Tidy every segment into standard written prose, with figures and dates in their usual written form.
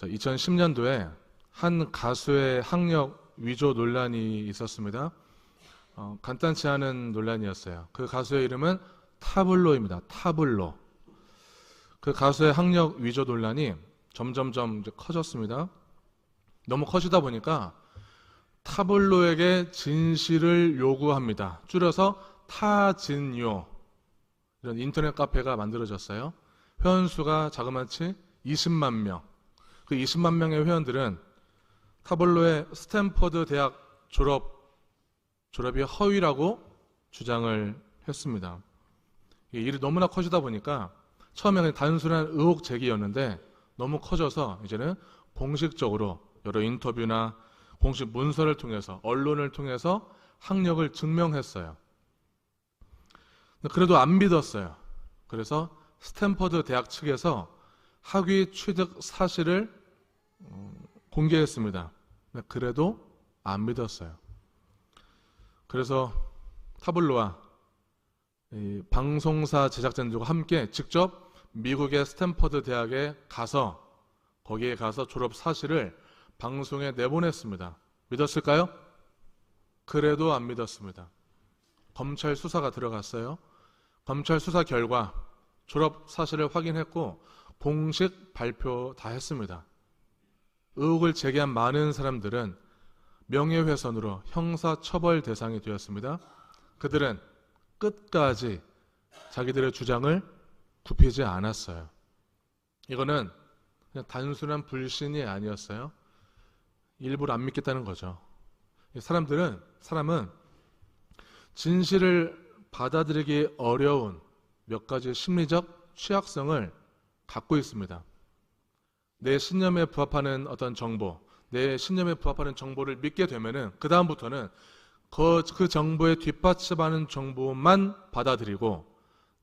2010년도에 한 가수의 학력 위조 논란이 있었습니다. 간단치 않은 논란이었어요. 그 가수의 이름은 타블로입니다. 타블로. 그 가수의 학력 위조 논란이 점점점 이제 커졌습니다. 너무 커지다 보니까 타블로에게 진실을 요구합니다. 줄여서 타진요. 이런 인터넷 카페가 만들어졌어요. 회원수가 자그마치 20만 명. 그 20만 명의 회원들은 타블로의 스탠퍼드 대학 졸업이 허위라고 주장을 했습니다. 이 일이 너무나 커지다 보니까 처음에 그냥 단순한 의혹 제기였는데 너무 커져서 이제는 공식적으로 여러 인터뷰나 공식 문서를 통해서 언론을 통해서 학력을 증명했어요. 그래도 안 믿었어요. 그래서 스탠퍼드 대학 측에서 학위 취득 사실을 공개했습니다. 그래도 안 믿었어요. 그래서 타블로와 이 방송사 제작진들과 함께 직접 미국의 스탠퍼드 대학에 가서 거기에 가서 졸업 사실을 방송에 내보냈습니다. 믿었을까요? 그래도 안 믿었습니다. 검찰 수사가 들어갔어요. 검찰 수사 결과 졸업 사실을 확인했고 공식 발표 다 했습니다. 의혹을 제기한 많은 사람들은 명예훼손으로 형사처벌 대상이 되었습니다. 그들은 끝까지 자기들의 주장을 굽히지 않았어요. 이거는 그냥 단순한 불신이 아니었어요. 일부러 안 믿겠다는 거죠. 사람은 진실을 받아들이기 어려운 몇 가지 심리적 취약성을 갖고 있습니다. 내 신념에 부합하는 어떤 정보, 내 신념에 부합하는 정보를 믿게 되면은 그 다음부터는 그 정보에 뒷받침하는 정보만 받아들이고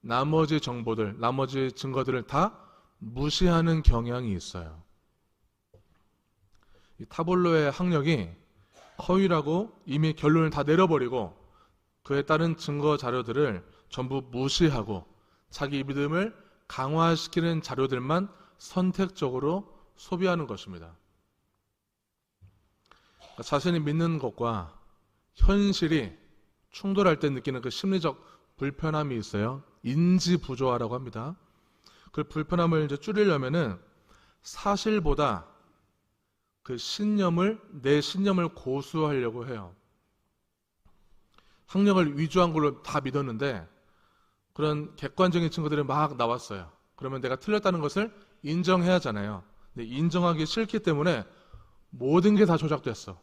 나머지 정보들, 나머지 증거들을 다 무시하는 경향이 있어요. 이 타블로의 학력이 허위라고 이미 결론을 다 내려버리고 그에 따른 증거 자료들을 전부 무시하고 자기 믿음을 강화시키는 자료들만 선택적으로 소비하는 것입니다. 그러니까 자신이 믿는 것과 현실이 충돌할 때 느끼는 그 심리적 불편함이 있어요. 인지부조화라고 합니다. 그 불편함을 이제 줄이려면은 사실보다 내 신념을 고수하려고 해요. 학력을 위조한 걸로 다 믿었는데 그런 객관적인 증거들이 막 나왔어요. 그러면 내가 틀렸다는 것을 인정해야 하잖아요. 근데 인정하기 싫기 때문에 모든 게 다 조작됐어.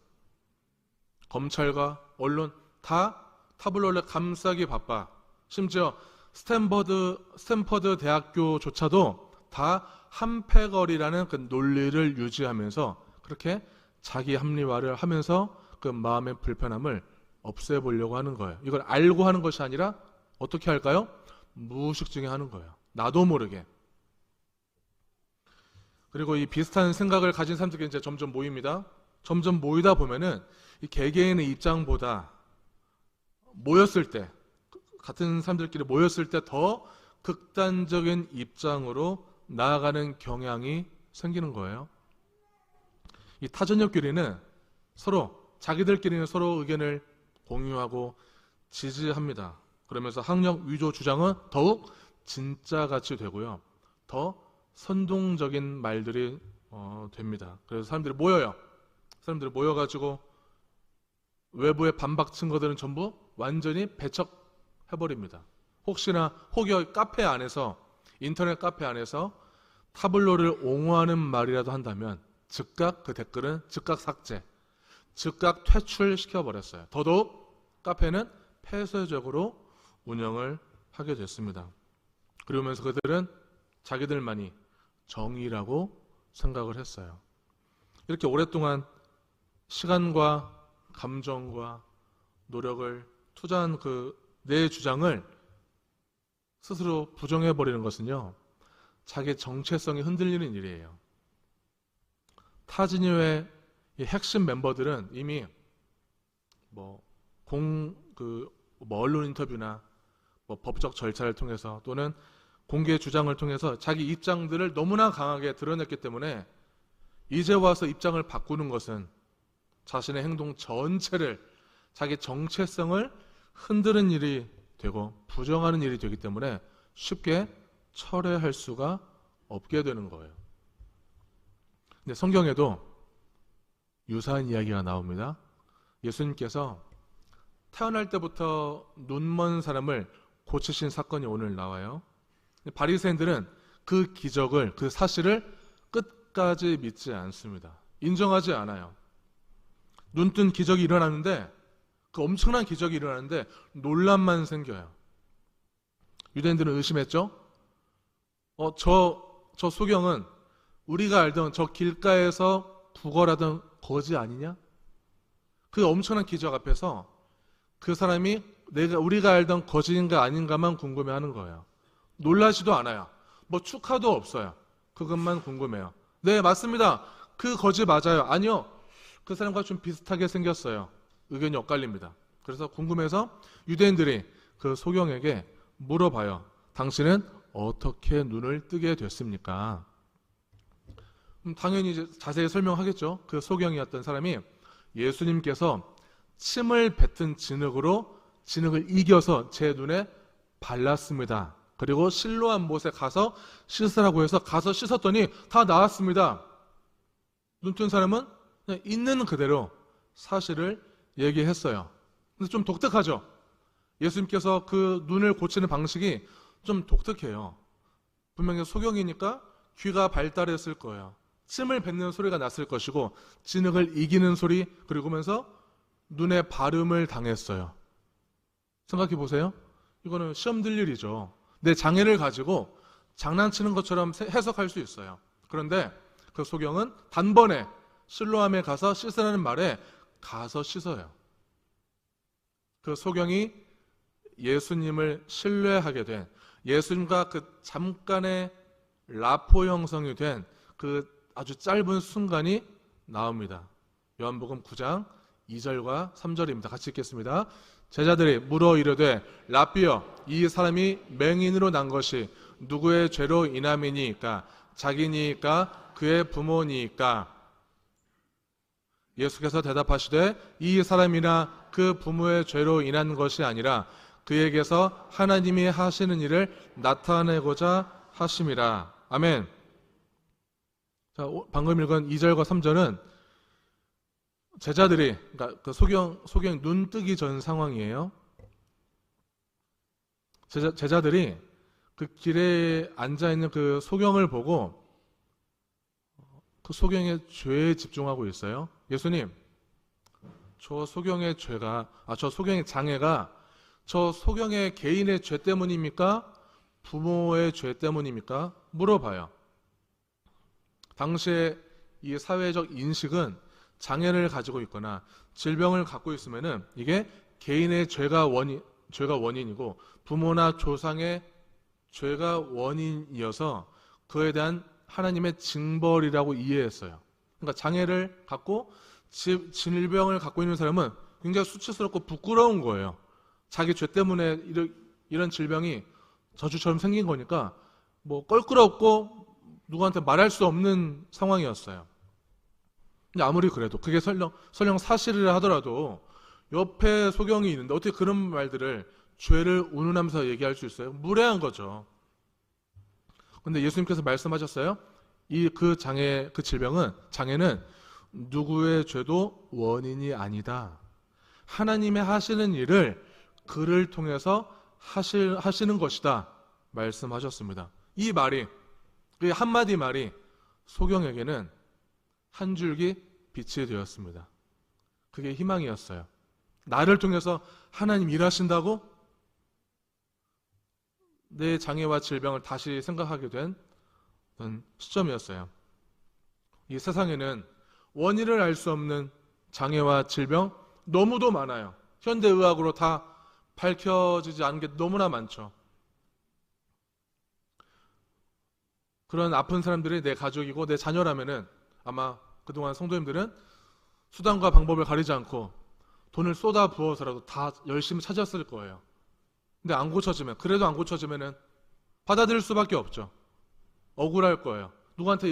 검찰과 언론 다 타블로를 감싸기 바빠. 심지어 스탠퍼드 대학교조차도 다 한패거리라는 그 논리를 유지하면서 그렇게 자기 합리화를 하면서 그 마음의 불편함을 없애보려고 하는 거예요. 이걸 알고 하는 것이 아니라 어떻게 할까요? 무의식 중에 하는 거예요. 나도 모르게. 그리고 이 비슷한 생각을 가진 사람들이 이제 점점 모입니다. 점점 모이다 보면은 이 개개인의 입장보다 모였을 때, 같은 사람들끼리 모였을 때 더 극단적인 입장으로 나아가는 경향이 생기는 거예요. 이 타전역끼리는 자기들끼리는 서로 의견을 공유하고 지지합니다. 그러면서 학력 위조 주장은 더욱 진짜같이 되고요. 더 선동적인 말들이 됩니다. 그래서 사람들이 모여요. 사람들이 모여가지고 외부의 반박 증거들은 전부 완전히 배척해버립니다. 혹여 카페 안에서, 인터넷 카페 안에서 타블로를 옹호하는 말이라도 한다면 즉각 그 댓글은 즉각 삭제, 즉각 퇴출시켜버렸어요. 더더욱 카페는 폐쇄적으로 운영을 하게 됐습니다. 그러면서 그들은 자기들만이 정의라고 생각을 했어요. 이렇게 오랫동안 시간과 감정과 노력을 투자한 내 주장을 스스로 부정해버리는 것은요, 자기 정체성이 흔들리는 일이에요. 타진요의 핵심 멤버들은 이미 언론 인터뷰나 법적 절차를 통해서 또는 공개 주장을 통해서 자기 입장들을 너무나 강하게 드러냈기 때문에 이제 와서 입장을 바꾸는 것은 자신의 행동 전체를, 자기 정체성을 흔드는 일이 되고 부정하는 일이 되기 때문에 쉽게 철회할 수가 없게 되는 거예요. 근데 성경에도 유사한 이야기가 나옵니다. 예수님께서 태어날 때부터 눈먼 사람을 고치신 사건이 오늘 나와요. 바리새인들은 그 기적을, 그 사실을 끝까지 믿지 않습니다. 인정하지 않아요. 눈뜬 기적이 일어나는데, 그 엄청난 기적이 일어나는데 논란만 생겨요. 유대인들은 의심했죠. 저 소경은 우리가 알던 저 길가에서 구걸하던 거지 아니냐? 그 엄청난 기적 앞에서 그 사람이 우리가 알던 거지인가 아닌가만 궁금해하는 거예요. 놀라지도 않아요. 뭐 축하도 없어요. 그것만 궁금해요. 네, 맞습니다. 그 거지 맞아요. 아니요, 그 사람과 좀 비슷하게 생겼어요. 의견이 엇갈립니다. 그래서 궁금해서 유대인들이 그 소경에게 물어봐요. 당신은 어떻게 눈을 뜨게 됐습니까? 당연히 이제 자세히 설명하겠죠. 그 소경이었던 사람이 예수님께서 침을 뱉은 진흙을 이겨서 제 눈에 발랐습니다. 그리고 실로암 못에 가서 씻으라고 해서 가서 씻었더니 다 나았습니다. 눈뜬 사람은 그냥 있는 그대로 사실을 얘기했어요. 근데 좀 독특하죠? 예수님께서 그 눈을 고치는 방식이 좀 독특해요. 분명히 소경이니까 귀가 발달했을 거예요. 침을 뱉는 소리가 났을 것이고 진흙을 이기는 소리, 그리고 면서 눈에 발음을 당했어요. 생각해 보세요. 이거는 시험 들 일이죠. 내 장애를 가지고 장난치는 것처럼 해석할 수 있어요. 그런데 그 소경은 단번에 실로암에 가서 씻으라는 말에 가서 씻어요. 그 소경이 예수님을 신뢰하게 된, 예수님과 그 잠깐의 라포 형성이 된 그 아주 짧은 순간이 나옵니다. 요한복음 9장 2절과 3절입니다. 같이 읽겠습니다. 제자들이 물어 이르되 라삐여, 이 사람이 맹인으로 난 것이 누구의 죄로 인함이니까? 자기니까 그의 부모니까? 예수께서 대답하시되 이 사람이나 그 부모의 죄로 인한 것이 아니라 그에게서 하나님이 하시는 일을 나타내고자 하심이라. 아멘. 자, 방금 읽은 2절과 3절은 제자들이, 그러니까 그 소경 눈 뜨기 전 상황이에요. 제자들이 그 길에 앉아 있는 그 소경을 보고 그 소경의 죄에 집중하고 있어요. 예수님, 저 소경의 장애가 저 소경의 개인의 죄 때문입니까? 부모의 죄 때문입니까? 물어봐요. 당시에 이 사회적 인식은 장애를 가지고 있거나 질병을 갖고 있으면은 이게 개인의 죄가 원인이고 부모나 조상의 죄가 원인이어서 그에 대한 하나님의 징벌이라고 이해했어요. 그러니까 장애를 갖고 질병을 갖고 있는 사람은 굉장히 수치스럽고 부끄러운 거예요. 자기 죄 때문에 이런 질병이 저주처럼 생긴 거니까 뭐 껄끄럽고 누구한테 말할 수 없는 상황이었어요. 근데 아무리 그래도 그게 설령 사실이라 하더라도 옆에 소경이 있는데 어떻게 그런 말들을 죄를 운운하면서 얘기할 수 있어요? 무례한 거죠. 근데 예수님께서 말씀하셨어요. 그 장애는 누구의 죄도 원인이 아니다. 하나님의 하시는 일을 그를 통해서 하시는 것이다. 말씀하셨습니다. 이 말이, 그 한마디 말이 소경에게는 한 줄기 빛이 되었습니다. 그게 희망이었어요. 나를 통해서 하나님 일하신다고? 내 장애와 질병을 다시 생각하게 된 시점이었어요. 이 세상에는 원인을 알 수 없는 장애와 질병 너무도 많아요. 현대의학으로 다 밝혀지지 않은 게 너무나 많죠. 그런 아픈 사람들이 내 가족이고 내 자녀라면은 아마 그동안 성도님들은 수단과 방법을 가리지 않고 돈을 쏟아 부어서라도 다 열심히 찾았을 거예요. 근데 그래도 안 고쳐지면은 받아들일 수밖에 없죠. 억울할 거예요. 누구한테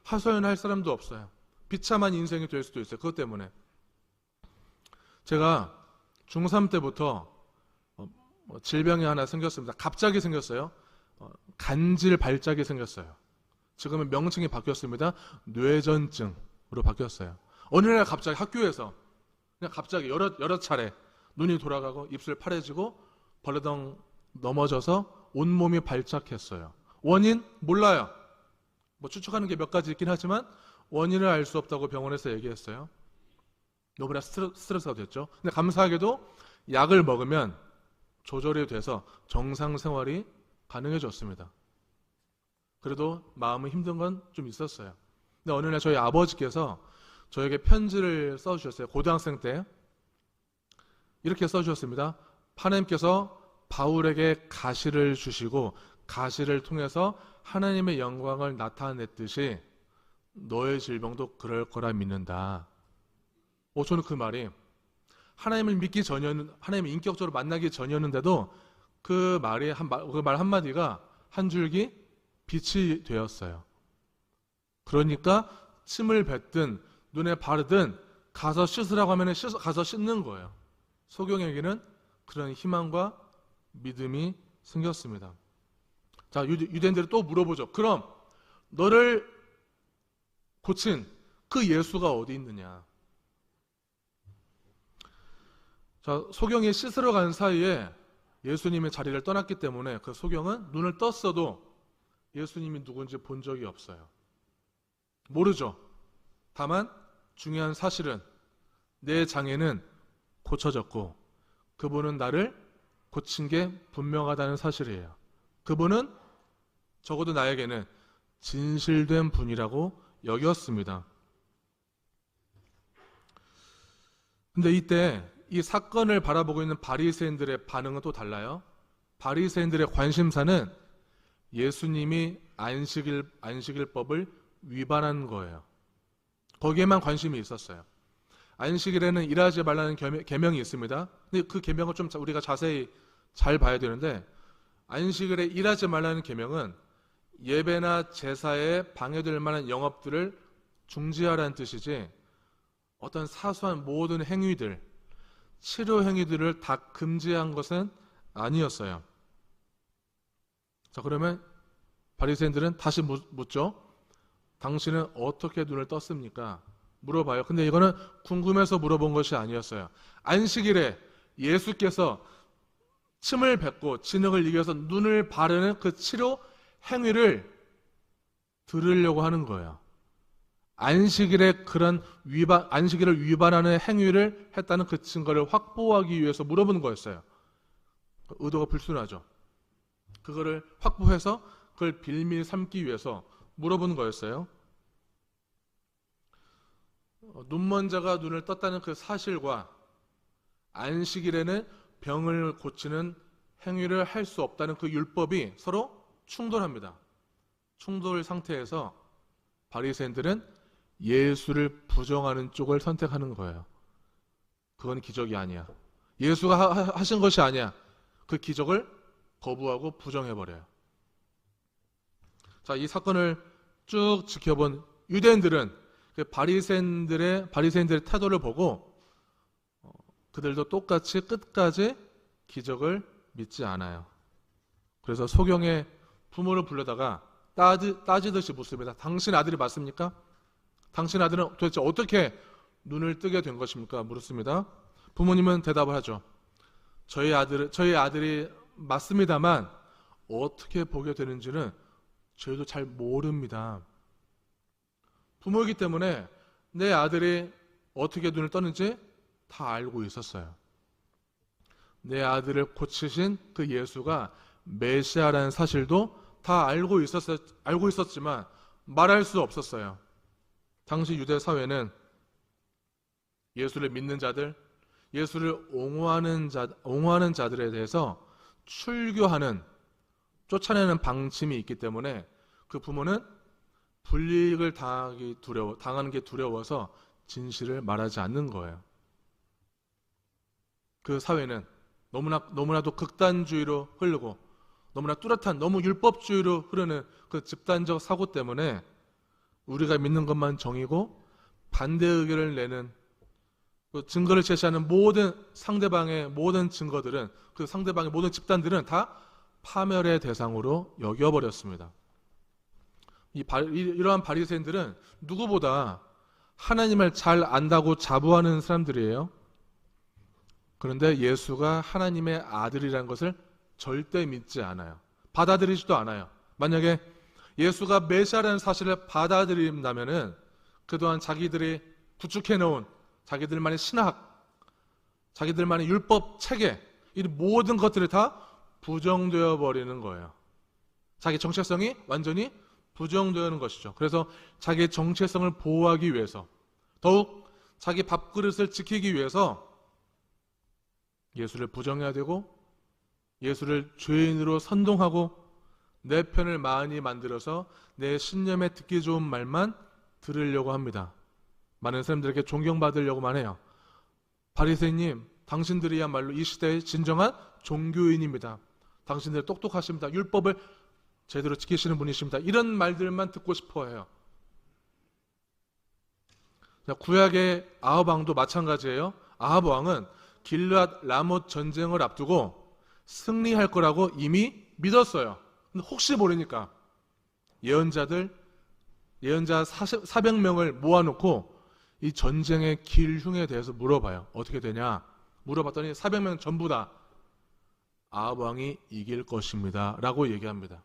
하소연할 사람도 없어요. 비참한 인생이 될 수도 있어요. 그것 때문에. 제가 중3 때부터 질병이 하나 생겼습니다. 갑자기 생겼어요. 간질 발작이 생겼어요. 지금은 명칭이 바뀌었습니다. 뇌전증으로 바뀌었어요. 어느 날 갑자기 학교에서 그냥 갑자기 여러 차례 눈이 돌아가고 입술 파래지고 벌러덩 넘어져서 온몸이 발작했어요. 원인 몰라요. 추측하는 게 몇 가지 있긴 하지만 원인을 알 수 없다고 병원에서 얘기했어요. 너무나 스트레스가 됐죠. 근데 감사하게도 약을 먹으면 조절이 돼서 정상 생활이 가능해졌습니다. 그래도 마음은 힘든 건 좀 있었어요. 근데 어느 날 저희 아버지께서 저에게 편지를 써주셨어요. 고등학생 때 이렇게 써주셨습니다. 하나님께서 바울에게 가시를 주시고 가시를 통해서 하나님의 영광을 나타냈듯이 너의 질병도 그럴 거라 믿는다. 저는 그 말이 하나님을 믿기 전이었는, 하나님을 인격적으로 만나기 전이었는데도 그 말 한마디가 한 줄기 빛이 되었어요. 그러니까 침을 뱉든 눈에 바르든 가서 씻으라고 하면 가서 씻는 거예요. 소경에게는 그런 희망과 믿음이 생겼습니다. 자, 유대인들이 또 물어보죠. 그럼 너를 고친 그 예수가 어디 있느냐? 자, 소경이 씻으러 간 사이에 예수님의 자리를 떠났기 때문에 그 소경은 눈을 떴어도 예수님이 누군지 본 적이 없어요. 모르죠. 다만 중요한 사실은 내 장애는 고쳐졌고 그분은 나를 고친 게 분명하다는 사실이에요. 그분은 적어도 나에게는 진실된 분이라고 여겼습니다. 근데 이때 이 사건을 바라보고 있는 바리새인들의 반응은 또 달라요. 바리새인들의 관심사는 예수님이 안식일법을 위반한 거예요. 거기에만 관심이 있었어요. 안식일에는 일하지 말라는 계명이 있습니다. 근데 그 계명을 좀 우리가 자세히 잘 봐야 되는데 안식일에 일하지 말라는 계명은 예배나 제사에 방해될 만한 영업들을 중지하라는 뜻이지 어떤 사소한 모든 행위들, 치료 행위들을 다 금지한 것은 아니었어요. 자, 그러면 바리새인들은 다시 묻죠. 당신은 어떻게 눈을 떴습니까? 물어봐요. 근데 이거는 궁금해서 물어본 것이 아니었어요. 안식일에 예수께서 침을 뱉고 진흙을 이겨서 눈을 바르는 그 치료 행위를 들으려고 하는 거예요. 안식일에 그런 안식일을 위반하는 행위를 했다는 그 증거를 확보하기 위해서 물어보는 거였어요. 의도가 불순하죠. 그거를 확보해서 그걸 빌미 삼기 위해서 물어보는 거였어요. 눈먼 자가 눈을 떴다는 그 사실과 안식일에는 병을 고치는 행위를 할 수 없다는 그 율법이 서로 충돌합니다. 충돌 상태에서 바리새인들은 예수를 부정하는 쪽을 선택하는 거예요. 그건 기적이 아니야. 예수가 하신 것이 아니야. 그 기적을 거부하고 부정해버려요. 자, 이 사건을 쭉 지켜본 유대인들은 그 바리새인들의 태도를 보고 그들도 똑같이 끝까지 기적을 믿지 않아요. 그래서 소경의 부모를 불러다가 따지듯이 묻습니다. 당신 아들이 맞습니까? 당신 아들은 도대체 어떻게 눈을 뜨게 된 것입니까? 물었습니다. 부모님은 대답을 하죠. 저희 아들이 맞습니다만 어떻게 보게 되는지는 저희도 잘 모릅니다. 부모이기 때문에 내 아들이 어떻게 눈을 떴는지 다 알고 있었어요. 내 아들을 고치신 그 예수가 메시아라는 사실도 다 알고 있었지만 말할 수 없었어요. 당시 유대 사회는 예수를 믿는 자들, 예수를 옹호하는 자들에 대해서 쫓아내는 방침이 있기 때문에 그 부모는 불이익을 당하는 게 두려워서 진실을 말하지 않는 거예요. 그 사회는 너무나도 극단주의로 흐르고 너무나 뚜렷한 너무 율법주의로 흐르는 그 집단적 사고 때문에 우리가 믿는 것만 정이고 반대 의견을 내는 그 증거를 제시하는 모든 상대방의 모든 증거들은 그 상대방의 모든 집단들은 다 파멸의 대상으로 여겨버렸습니다. 이러한 바리새인들은 누구보다 하나님을 잘 안다고 자부하는 사람들이에요. 그런데 예수가 하나님의 아들이라는 것을 절대 믿지 않아요. 받아들이지도 않아요. 만약에 예수가 메시아라는 사실을 받아들인다면은 그동안 자기들이 구축해놓은 자기들만의 신학, 자기들만의 율법 체계, 이 모든 것들이 다 부정되어 버리는 거예요. 자기 정체성이 완전히 부정되는 것이죠. 그래서 자기 정체성을 보호하기 위해서, 더욱 자기 밥그릇을 지키기 위해서 예수를 부정해야 되고 예수를 죄인으로 선동하고 내 편을 많이 만들어서 내 신념에 듣기 좋은 말만 들으려고 합니다. 많은 사람들에게 존경받으려고만 해요. 바리새인님, 당신들이야말로 이 시대의 진정한 종교인입니다. 당신들 똑똑하십니다. 율법을 제대로 지키시는 분이십니다. 이런 말들만 듣고 싶어 해요. 구약의 아합 왕도 마찬가지예요. 아합 왕은 길르앗 라못 전쟁을 앞두고 승리할 거라고 이미 믿었어요. 근데 혹시 모르니까 예언자 400명을 모아놓고 이 전쟁의 길흉에 대해서 물어봐요. 어떻게 되냐? 물어봤더니 400명 전부 다 아합 왕이 이길 것입니다 라고 얘기합니다.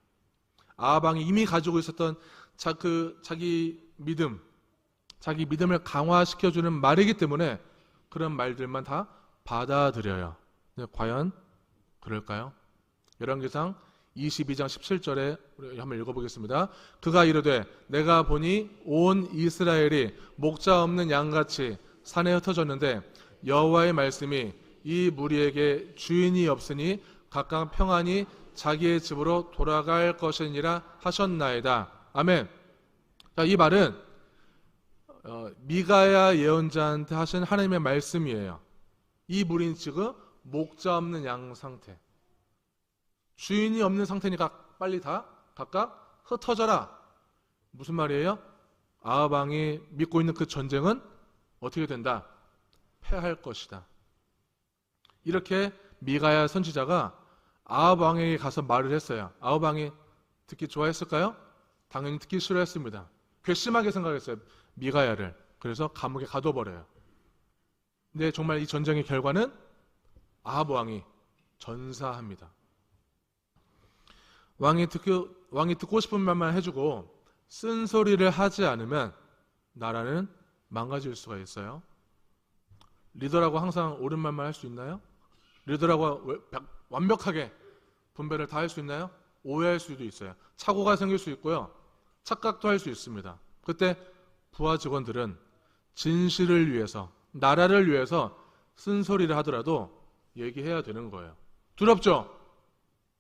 아합 왕이 이미 가지고 있었던 자기 믿음을 강화시켜주는 말이기 때문에 그런 말들만 다 받아들여요. 근데 과연 그럴까요? 열왕기상 22장 17절에 우리 한번 읽어보겠습니다. 그가 이르되 내가 보니 온 이스라엘이 목자 없는 양같이 산에 흩어졌는데 여호와의 말씀이 이 무리에게 주인이 없으니 각각 평안히 자기의 집으로 돌아갈 것이니라 하셨나이다. 아멘. 자, 이 말은 미가야 예언자한테 하신 하나님의 말씀이에요. 이 무리는 지금 목자 없는 양 상태, 주인이 없는 상태니까 빨리 다 각각 흩어져라. 무슨 말이에요? 아합 왕이 믿고 있는 그 전쟁은 어떻게 된다? 패할 것이다. 이렇게 미가야 선지자가 아합 왕에게 가서 말을 했어요. 아합 왕이 듣기 좋아했을까요? 당연히 듣기 싫어했습니다. 괘씸하게 생각했어요. 미가야를. 그래서 감옥에 가둬버려요. 근데 정말 이 전쟁의 결과는 아합 왕이 전사합니다. 왕이 듣고 싶은 말만 해주고 쓴소리를 하지 않으면 나라는 망가질 수가 있어요. 리더라고 항상 옳은 말만 할 수 있나요? 리더라고 완벽하게 분배를 다 할 수 있나요? 오해할 수도 있어요. 착오가 생길 수 있고요. 착각도 할 수 있습니다. 그때 부하 직원들은 진실을 위해서, 나라를 위해서 쓴소리를 하더라도 얘기해야 되는 거예요. 두렵죠?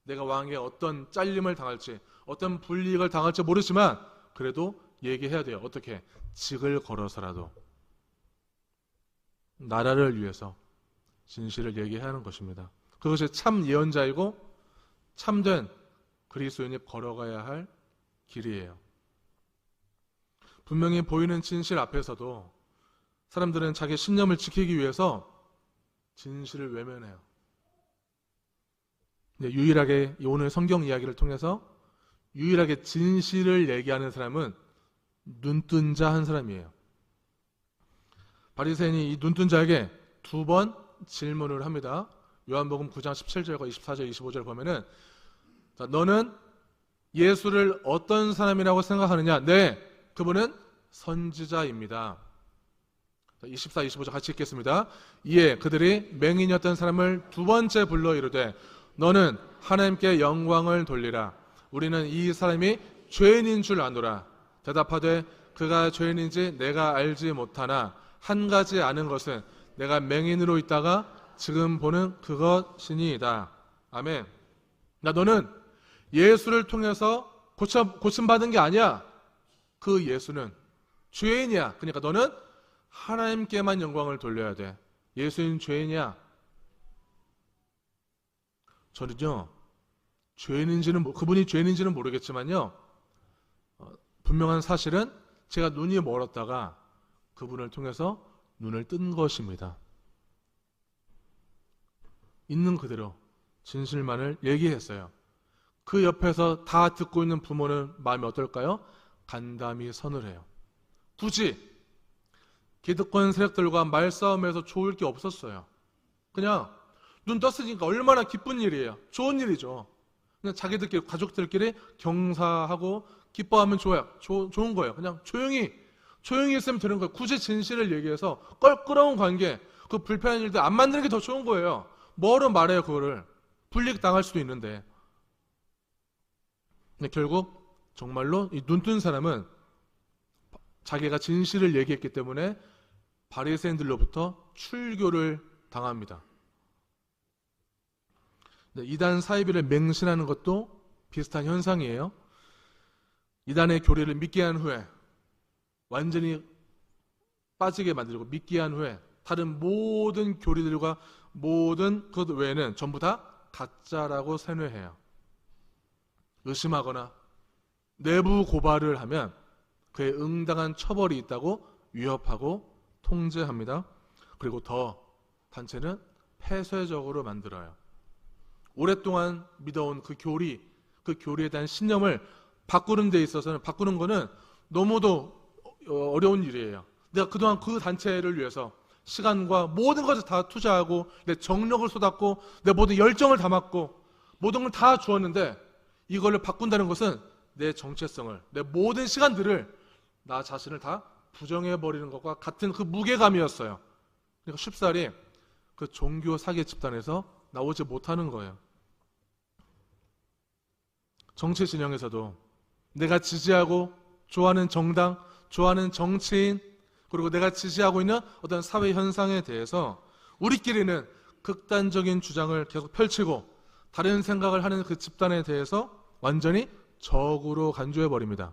내가 왕에게 어떤 잘림을 당할지, 어떤 불이익을 당할지 모르지만 그래도 얘기해야 돼요. 어떻게? 직을 걸어서라도 나라를 위해서 진실을 얘기해야 하는 것입니다. 그것이 참 예언자이고 참된 그리스도인이 걸어가야 할 길이에요. 분명히 보이는 진실 앞에서도 사람들은 자기 신념을 지키기 위해서 진실을 외면해요. 유일하게 오늘 성경 이야기를 통해서 유일하게 진실을 얘기하는 사람은 눈뜬 자 한 사람이에요. 바리새인이 이 눈뜬 자에게 2번 질문을 합니다. 요한복음 9장 17절과 24절, 25절 보면은 너는 예수를 어떤 사람이라고 생각하느냐? 네, 그분은 선지자입니다. 24, 25절 같이 읽겠습니다. 이에 그들이 맹인이었던 사람을 2번째 불러 이르되 너는 하나님께 영광을 돌리라. 우리는 이 사람이 죄인인 줄 아노라. 대답하되 그가 죄인인지 내가 알지 못하나 한 가지 아는 것은 내가 맹인으로 있다가 지금 보는 그것이니이다. 아멘. 너는 예수를 통해서 고침받은 게 아니야. 그 예수는 죄인이야. 그러니까 너는 하나님께만 영광을 돌려야 돼. 예수는 죄인이야. 저는요, 그분이 죄인인지는 모르겠지만요, 분명한 사실은 제가 눈이 멀었다가 그분을 통해서 눈을 뜬 것입니다. 있는 그대로 진실만을 얘기했어요. 그 옆에서 다 듣고 있는 부모는 마음이 어떨까요? 간담이 선을 해요. 굳이 기득권 세력들과 말싸움에서 좋을 게 없었어요. 그냥 눈 떴으니까 얼마나 기쁜 일이에요. 좋은 일이죠. 그냥 자기들끼리, 가족들끼리 경사하고 기뻐하면 좋아요. 좋은 거예요. 그냥 조용히 있으면 되는 거예요. 굳이 진실을 얘기해서 껄끄러운 관계, 그 불편한 일들 안 만드는 게 더 좋은 거예요. 뭐로 말해요, 그거를. 불이익 당할 수도 있는데. 근데 결국 정말로 이 눈 뜬 사람은 자기가 진실을 얘기했기 때문에 바리새인들로부터 출교를 당합니다. 이단 사이비를 맹신하는 것도 비슷한 현상이에요. 이단의 교리를 믿게 한 후에 완전히 빠지게 만들고 믿게 한 후에 다른 모든 교리들과 모든 것 외에는 전부 다 가짜라고宣외해요. 의심하거나 내부 고발을 하면 그에 응당한 처벌이 있다고 위협하고 통제합니다. 그리고 더 단체는 폐쇄적으로 만들어요. 오랫동안 믿어온 그 교리에 대한 신념을 바꾸는 데 있어서는, 바꾸는 거는 너무도 어려운 일이에요. 내가 그동안 그 단체를 위해서 시간과 모든 것을 다 투자하고 내 정력을 쏟았고 내 모든 열정을 담았고 모든 걸 다 주었는데 이걸로 바꾼다는 것은 내 정체성을, 내 모든 시간들을, 나 자신을 다 부정해버리는 것과 같은 그 무게감이었어요. 그러니까 쉽사리 그 종교 사기 집단에서 나오지 못하는 거예요. 정치 진영에서도 내가 지지하고 좋아하는 정당, 좋아하는 정치인, 그리고 내가 지지하고 있는 어떤 사회 현상에 대해서 우리끼리는 극단적인 주장을 계속 펼치고 다른 생각을 하는 그 집단에 대해서 완전히 적으로 간주해버립니다.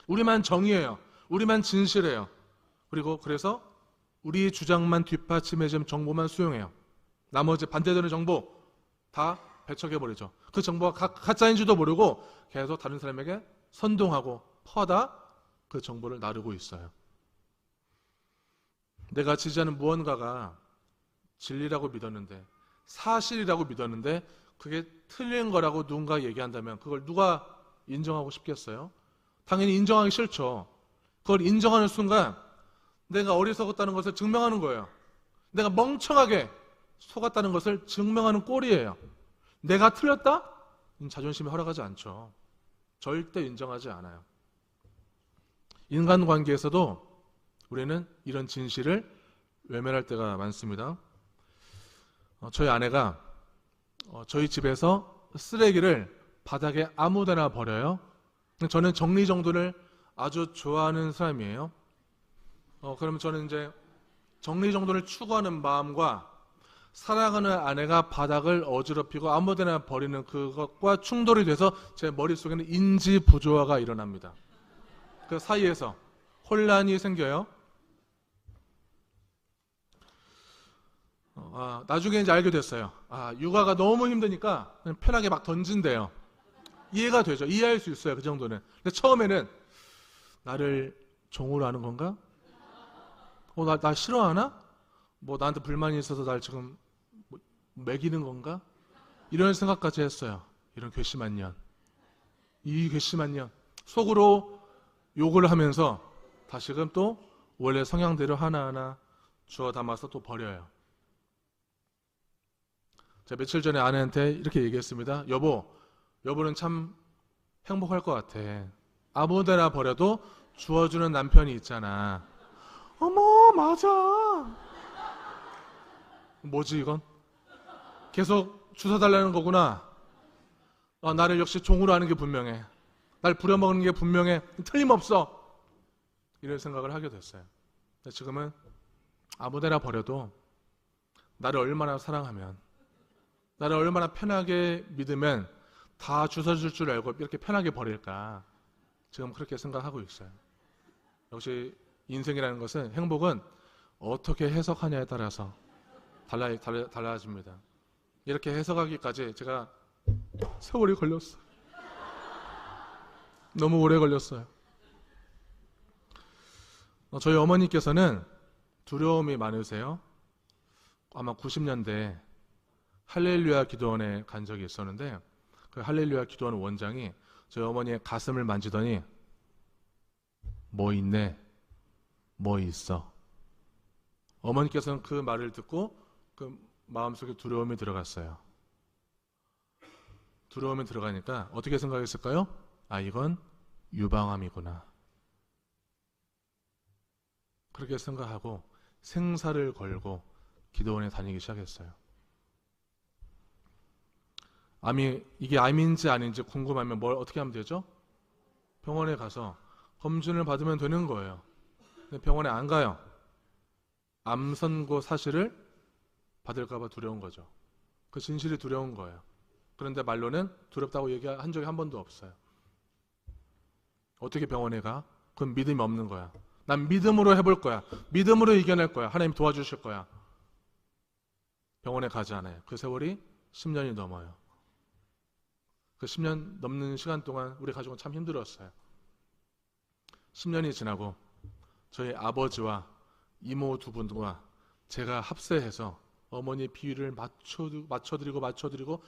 우리만 정의해요. 우리만 진실해요. 그리고 그래서 우리 주장만 뒷받침해주는 정보만 수용해요. 나머지 반대되는 정보 다 배척해버리죠. 그 정보가 가짜인지도 모르고 계속 다른 사람에게 선동하고 퍼다 그 정보를 나르고 있어요. 내가 지지하는 무언가가 진리라고 믿었는데, 사실이라고 믿었는데 그게 틀린 거라고 누군가 얘기한다면 그걸 누가 인정하고 싶겠어요? 당연히 인정하기 싫죠. 그걸 인정하는 순간 내가 어리석었다는 것을 증명하는 거예요. 내가 멍청하게 속았다는 것을 증명하는 꼴이에요. 내가 틀렸다? 자존심이 허락하지 않죠. 절대 인정하지 않아요. 인간관계에서도 우리는 이런 진실을 외면할 때가 많습니다. 저희 아내가 저희 집에서 쓰레기를 바닥에 아무데나 버려요. 저는 정리정돈을 아주 좋아하는 사람이에요. 그러면 저는 이제 정리정돈을 추구하는 마음과 사랑하는 아내가 바닥을 어지럽히고 아무데나 버리는 그것과 충돌이 돼서 제 머릿속에는 인지 부조화가 일어납니다. 그 사이에서 혼란이 생겨요. 나중에 이제 알게 됐어요. 육아가 너무 힘드니까 그냥 편하게 막 던진대요. 이해가 되죠. 이해할 수 있어요. 그 정도는. 근데 처음에는 나를 종으로 하는 건가? 나 싫어하나? 뭐 나한테 불만이 있어서 날 지금 매기는 건가? 이런 생각까지 했어요. 이런 괘씸한 년. 이 괘씸한 년. 속으로 욕을 하면서 다시금 또 원래 성향대로 하나하나 주워 담아서 또 버려요. 제가 며칠 전에 아내한테 이렇게 얘기했습니다. 여보는 참 행복할 것 같아. 아무데나 버려도 주워주는 남편이 있잖아. 어머, 맞아. 뭐지 이건? 계속 주워달라는 거구나. 나를 역시 종으로 하는 게 분명해. 날 부려먹는 게 분명해. 틀림없어. 이런 생각을 하게 됐어요. 지금은 아무데나 버려도 나를 얼마나 사랑하면, 나를 얼마나 편하게 믿으면 다 주워줄 줄 알고 이렇게 편하게 버릴까. 지금 그렇게 생각하고 있어요. 역시 인생이라는 것은, 행복은 어떻게 해석하냐에 따라서 달라집니다. 이렇게 해석하기까지 제가 세월이 걸렸어요. 너무 오래 걸렸어요. 저희 어머니께서는 두려움이 많으세요. 아마 90년대 할렐루야 기도원에 간 적이 있었는데 그 할렐루야 기도원 원장이 저희 어머니의 가슴을 만지더니 뭐 있네, 뭐 있어. 어머니께서는 그 말을 듣고 그 마음속에 두려움이 들어갔어요. 두려움이 들어가니까 어떻게 생각했을까요? 아, 이건 유방암이구나. 그렇게 생각하고 생사를 걸고 기도원에 다니기 시작했어요. 이게 암인지 아닌지 궁금하면 뭘 어떻게 하면 되죠? 병원에 가서 검진을 받으면 되는 거예요. 근데 병원에 안 가요. 암 선고 사실을 받을까봐 두려운 거죠. 그 진실이 두려운 거예요. 그런데 말로는 두렵다고 얘기한 적이 한 번도 없어요. 어떻게 병원에 가? 그건 믿음이 없는 거야. 난 믿음으로 해볼 거야. 믿음으로 이겨낼 거야. 하나님 도와주실 거야. 병원에 가지 않아요. 그 세월이 10년이 넘어요. 그 10년 넘는 시간 동안 우리 가족은 참 힘들었어요. 10년이 지나고 저희 아버지와 이모 두 분과 제가 합세해서 어머니 비위를 맞춰드리고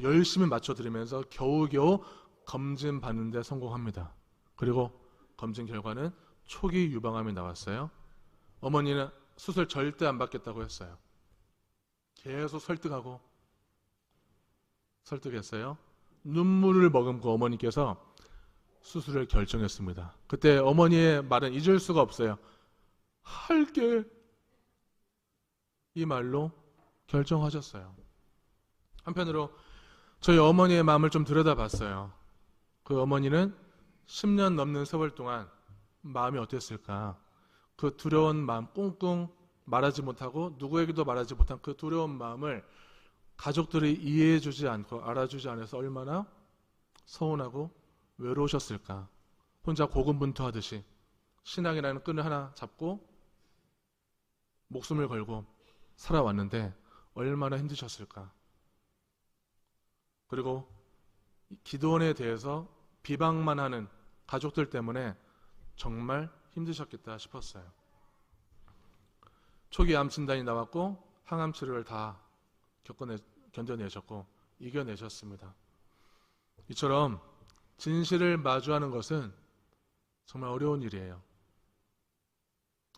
열심히 맞춰드리면서 겨우겨우 검진 받는데 성공합니다. 그리고 검진 결과는 초기 유방암이 나왔어요. 어머니는 수술 절대 안 받겠다고 했어요. 계속 설득했어요. 눈물을 머금고 어머니께서 수술을 결정했습니다. 그때 어머니의 말은 잊을 수가 없어요. 할게, 이 말로 결정하셨어요. 한편으로 저희 어머니의 마음을 좀 들여다봤어요. 그 어머니는 10년 넘는 세월 동안 마음이 어땠을까? 그 두려운 마음, 꽁꽁 말하지 못하고 누구에게도 말하지 못한 그 두려운 마음을 가족들이 이해해주지 않고 알아주지 않아서 얼마나 서운하고 외로우셨을까? 혼자 고군분투하듯이 신앙이라는 끈을 하나 잡고 목숨을 걸고 살아왔는데 얼마나 힘드셨을까? 그리고 기도원에 대해서 비방만 하는 가족들 때문에 정말 힘드셨겠다 싶었어요. 초기 암 진단이 나왔고 항암 치료를 다 견뎌내셨고 이겨내셨습니다. 이처럼 진실을 마주하는 것은 정말 어려운 일이에요.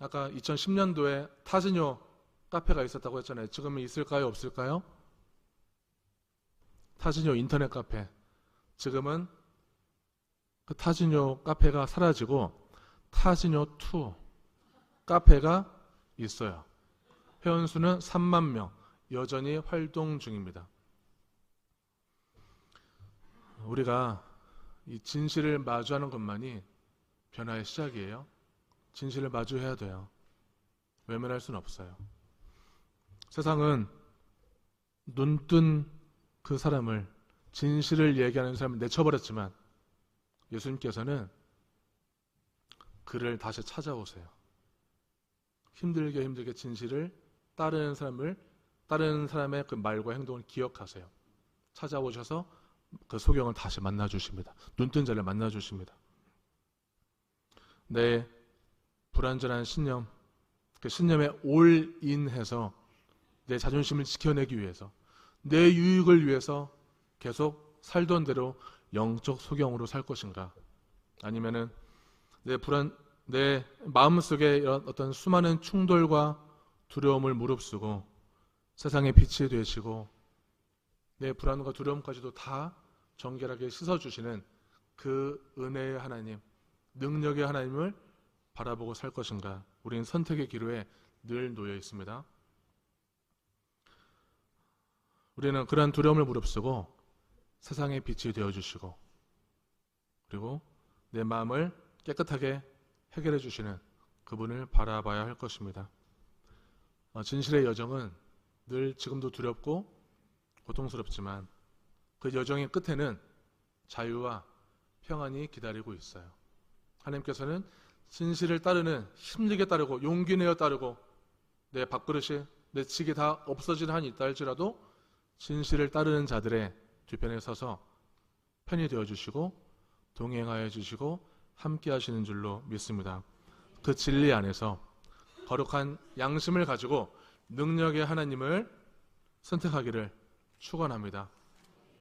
아까 2010년도에 타진요 카페가 있었다고 했잖아요. 지금은 있을까요? 없을까요? 타진요 인터넷 카페. 지금은 그 타진요 카페가 사라지고 타진요2 카페가 있어요. 회원수는 3만 명, 여전히 활동 중입니다. 우리가 이 진실을 마주하는 것만이 변화의 시작이에요. 진실을 마주해야 돼요. 외면할 수는 없어요. 세상은 눈뜬 그 사람을, 진실을 얘기하는 사람을 내쳐버렸지만 예수님께서는 그를 다시 찾아오세요. 힘들게 진실을 따르는 사람의 그 말과 행동을 기억하세요. 찾아오셔서 그 소경을 다시 만나주십니다. 눈뜬 자를 만나주십니다. 내 불완전한 신념, 그 신념에 올인해서 내 자존심을 지켜내기 위해서, 내 유익을 위해서 계속 살던 대로 영적 소경으로 살 것인가? 아니면은 내 마음속에 이런 어떤 수많은 충돌과 두려움을 무릅쓰고 세상의 빛이 되시고 내 불안과 두려움까지도 다 정결하게 씻어주시는 그 은혜의 하나님, 능력의 하나님을 바라보고 살 것인가? 우리는 선택의 기로에 늘 놓여 있습니다. 우리는 그러한 두려움을 무릅쓰고 세상의 빛이 되어주시고 그리고 내 마음을 깨끗하게 해결해 주시는 그분을 바라봐야 할 것입니다. 진실의 여정은 늘 지금도 두렵고 고통스럽지만 그 여정의 끝에는 자유와 평안이 기다리고 있어요. 하나님께서는 진실을 따르는, 힘들게 따르고 용기 내어 따르고 내 밥그릇이 내 칙이 다 없어지는 한이 있다 할지라도 진실을 따르는 자들의 뒤편에 서서 편이 되어주시고 동행하여 주시고 함께 하시는 줄로 믿습니다. 그 진리 안에서 거룩한 양심을 가지고 능력의 하나님을 선택하기를 축원합니다.